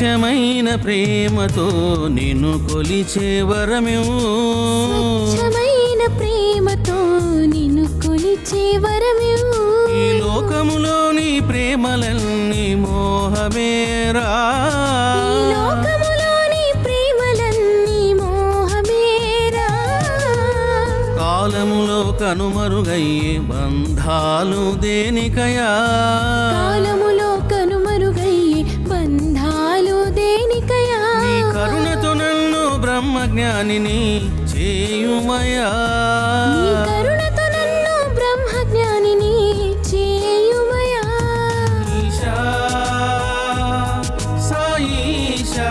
స్వచ్ఛమైన ప్రేమతో నిన్ను కొలిచే వరమివ్వు. స్వచ్ఛమైన ప్రేమతో నిన్ను కొలిచే వరమివ్వు. ఈ లోకములో నీ ప్రేమలన్నీ మోహమేరా. ఈ లోకములో నీ ప్రేమలన్నీ మోహమేరా. కాలములో కనుమరుగయ్యే బంధాలు దేనికయా. కాలములో కనుమరుగయ్యే బంధాలు దేనికయా. నీ కరుణతో నన్ను బ్రహ్మజ్ఞానిని చేయుమయా. నీ కరుణతో నన్ను బ్రహ్మజ్ఞానిని చేయుమయా. ఈశా సాయిషా